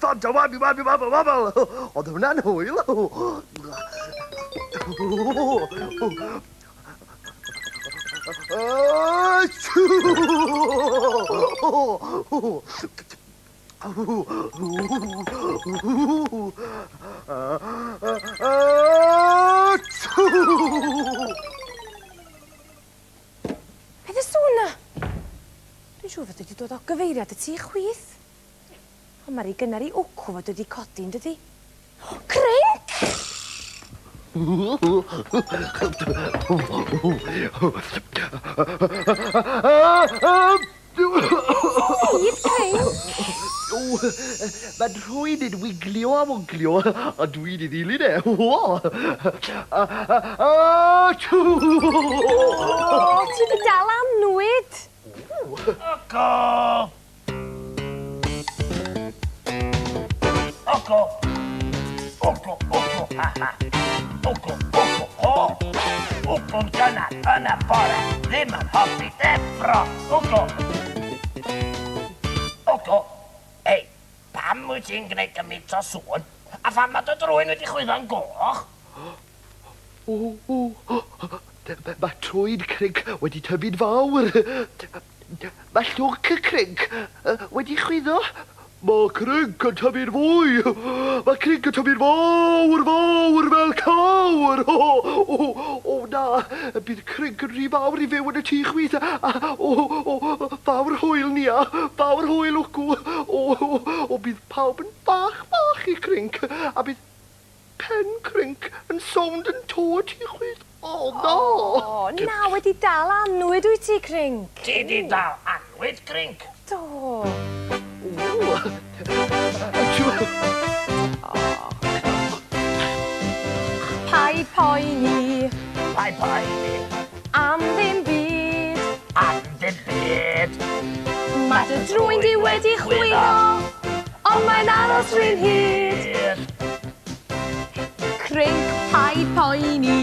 Fanta wabi. Oedd hwnna'n hwyl. Beth ys hwnna? Dwi'n siŵr fod wedi dod o gyfeiriad y tŷ Chwith. Ond mae'r ei gynnar i wcw fod wedi codi yn dydi. Crinc! Fydd, Crinc! Mae'n rhywun yn wiglio a mwglio, a dwi'n i ddilyn e. Ti wedi dal annwyd? Wclw'n gynnar yn y bore, ddim yn hoffi deffro. Wclw, ei, pam wyt ti'n gwneud gymaint o sŵn? A pham mae dy drwyn wedi chwyddo'n goch? Mae trwyn Crinc wedi tyfu'n fawr. Mae llwc y Crinc wedi chwyddo. Mae Crinc yn tyfu'n fwy. Mae Crinc yn tyfu'n fawr fel cawr. O na, bydd Crinc yn rhy fawr i fyw yn y tŷ Chwith. Fawr hwyl ni a, fawr hwyl wcw. O bydd pawb yn bach i Crinc. A bydd pen Crinc yn sownd yn to tŷ Chwith. O no! Na, wedi dal annwyd wyt ti, Crinc? Ti di dal annwyd, Crinc? Do. Paid poeni. Am ddim byd. Mae dy drwyn di wedi chwyddo, ond mae'n aros rhy'n hyd. Crinc, paid poeni.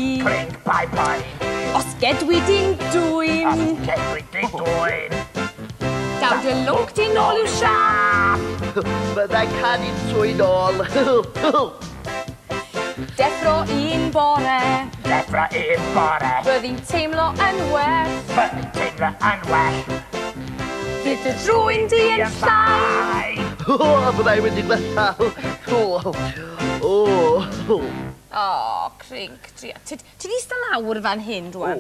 Os gedwi di'n dwyn. Daw dy lwc di nôl i'w siap. Byddai'n canu'n trwy'n ôl. Deffro un bore. Byddai'n teimlo yn well. Bydd dy drwyn di yn llai. Byddai wedi glasal. Crinc, ti di sta lawr fan hyn, dwan?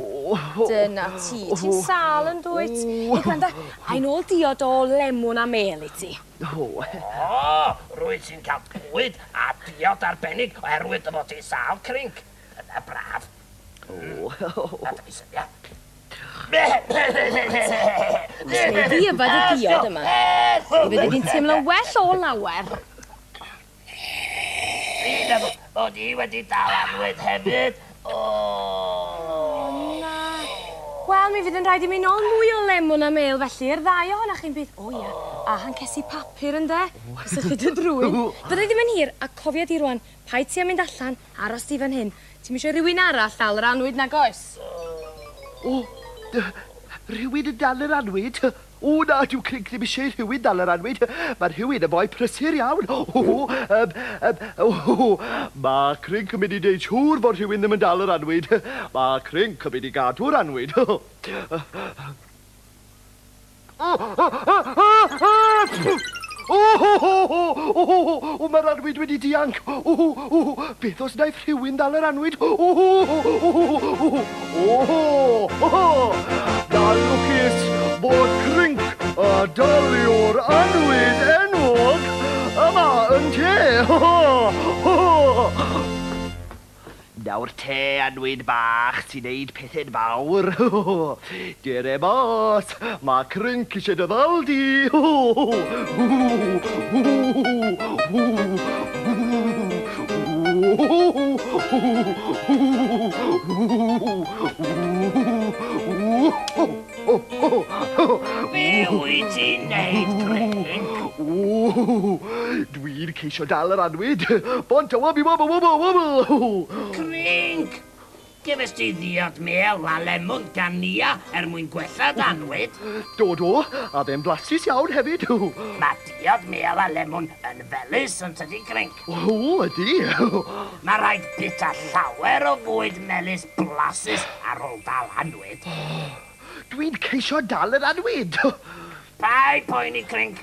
Dyna ti. Ti'n sal yn dwyt? Gwranda, a'n ôl diod o lemon a mel i ti. Rwy'n sy'n cael bwyd a diod arbennig oherwydd y fod ti'n sal, Crinc. Yna braf. A dy syniad. Neu fi yfad y diod yma. Mi fyddi di'n teimlo well o lawer. Fi'n meddwl bod i wedi dal annwyd hefyd. Na. Wel, mi fydd yn rhaid i mi nôl mwy o lemon a mel felly'r ddau ohonach chi'n bydd. O ia, a hancesu papur ynde. Fysych chi dy drwyn. Fyddai ddim yn hir, a cofia di rwan, paid ti am mynd allan, aros di fan hyn. Ti'n mysio rhywun arall dal yr annwyd nag oes? Rhywun yn dal yr annwyd? O na, dyw Crinc ddim eisiau rhywun dal yr annwyd. Mae rhywun yn boi prysur iawn. Mae Crinc yn mynd i deud siŵr bod rhywun ddim yn dal yr annwyd. Mae Crinc yn mynd i gadw'r annwyd. Mae'r annwyd wedi dianc. Beth os naeth rhywun dal yr annwyd? Na lwcus bod Crinc a dalio'r annwyd enwog yma yn te. Nawr te annwyd bach sy'n neud pethau'n fawr. Dere mas, mae Crinc eisiau dy ddaldi. Be wyt ti'n neud, Crinc? Dwi'n ceisio dal yr annwyd. Bont a wabi wobble. Crinc! Gefes ti ddiod mel a lemon gan nia mwyn gwellad annwyd. Do, a fe'n blasus iawn hefyd. Mae diod mel a lemon yn felys yn tydi Crinc. O, ydi. Mae rhaid bita llawer o fwyd melys blasus ar ôl dal annwyd. Dwi'n ceisio dal yr annwyd. Pai poeni Crinc,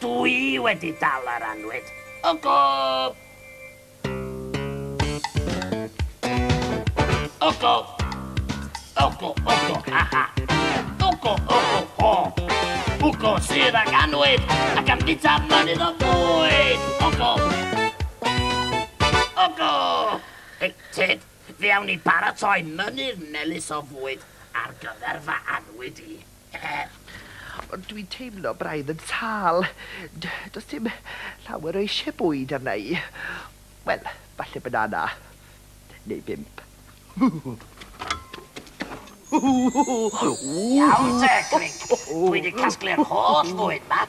dwi wedi dal ar annwyd. Ogo! Ogo! Ogo, haha. Ogo, ho. Ogo sydd ag annwyd ac am bita mynydd o fwyd. Ogo! Ogo! Ted, fe awn ni baratoi mynydd melys o fwyd ar gyfer fy annwyd i. Dwi'n teimlo braidd yn sal. Does dim llawer o eisiau bwyd arna i. Wel, falle banana. Neu 5. Iawn te, Crinc. Dwi wedi casglu'r holl fwyd ma.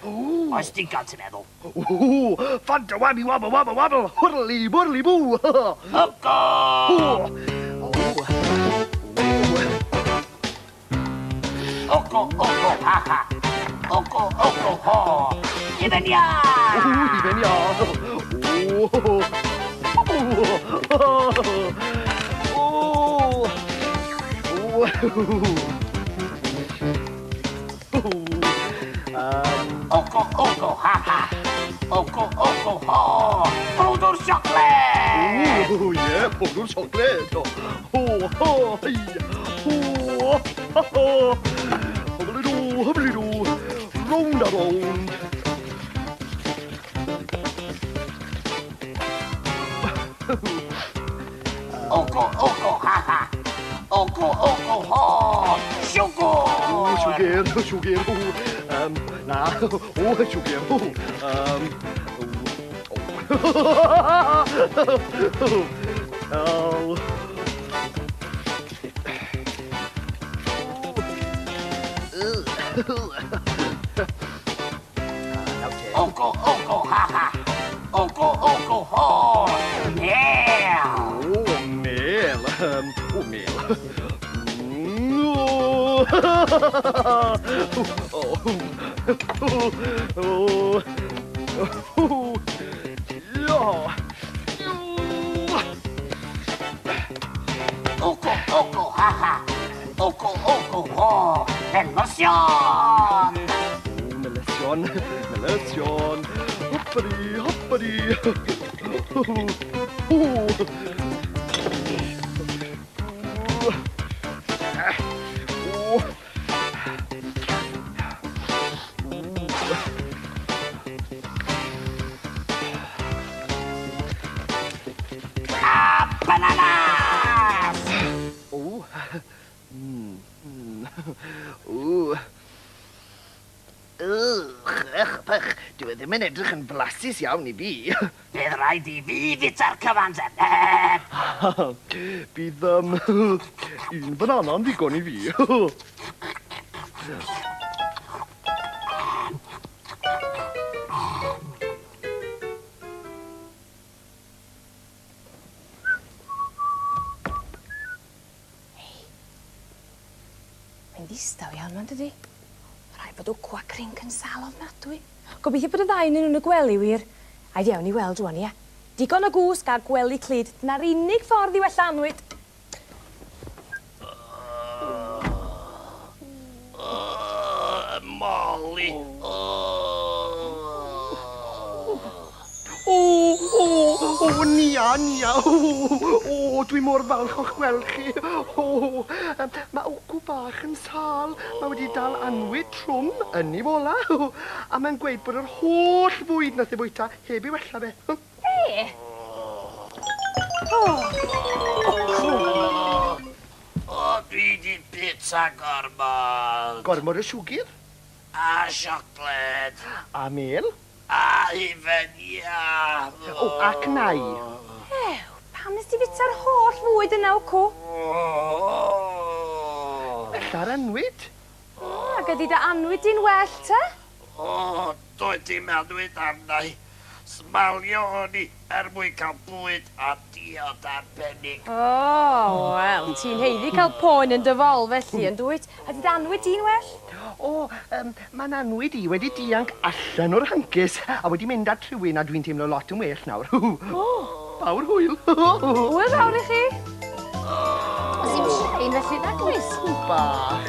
Oes digon ti'n meddwl? Fanta wabby wabble wabble wabble. Hwrli bwrli bw. Ogo! Ogo, haha. Ogo, ho. Ifen ia! Ifen ia. Ogo, haha. Ogo, ho. Powdwr siocled! Ie, powdwr siocled. Hybblido. Round a round. Ogo, haha. Ogo, ho. Sugar! Sugar. Na, sugar. Ogo, haha. Ogo, ho. Mel! Mel. Ogo, haha. Ogo, ho. Melosiwn! Melosiwn. Hoppari. Bananas! Dwi ddim yn edrych yn blasus iawn I fi. Bydd rhaid I fi fita'r cyfansen. Bydd un banana'n ddigon I fi. Mae'n ddistaw iawn ma'n dydi. Rhaid bod wcwa Crinc yn sal ofnadwy. Gobeithio bod y ddau yn y gwely wir. A'i ddiawn I weld rwan, ia. Digon o gwsg a gwely clud. Na'r unig ffordd I wella annwyd. Molly. Nia. Dwi mor falch o'ch gweld chi. Mae wcw bach yn sal. Mae wedi dal annwyd trwm yn I fola. A mae'n gweud bod yr holl fwyd nath I bwyta heb I wella fe. Dwi di pizza gormod. Gormod o siwgr. A siocled. A mel. A hufen ia. Ac nai. Pam nes ti fita'r holl fwyd yna wcw? Ella'r annwyd. Ac ydi dy annwyd di'n well, te? Doedd dim annwyd arnau. Smalio o'n I mwyn cael bwyd a diod arbennig. Wel. ti'n heiddi cael poen yn dyfol felly, yn dwyt? Ydy annwyd di'n well? O, mae'n annwyd I wedi dianc allan o'r hangus a wedi mynd at rhywun a dwi'n teimlo lot yn well nawr. Bawr hwyl. Hwyl fawr I chi. Os dim shein felly, nag oes? Bach.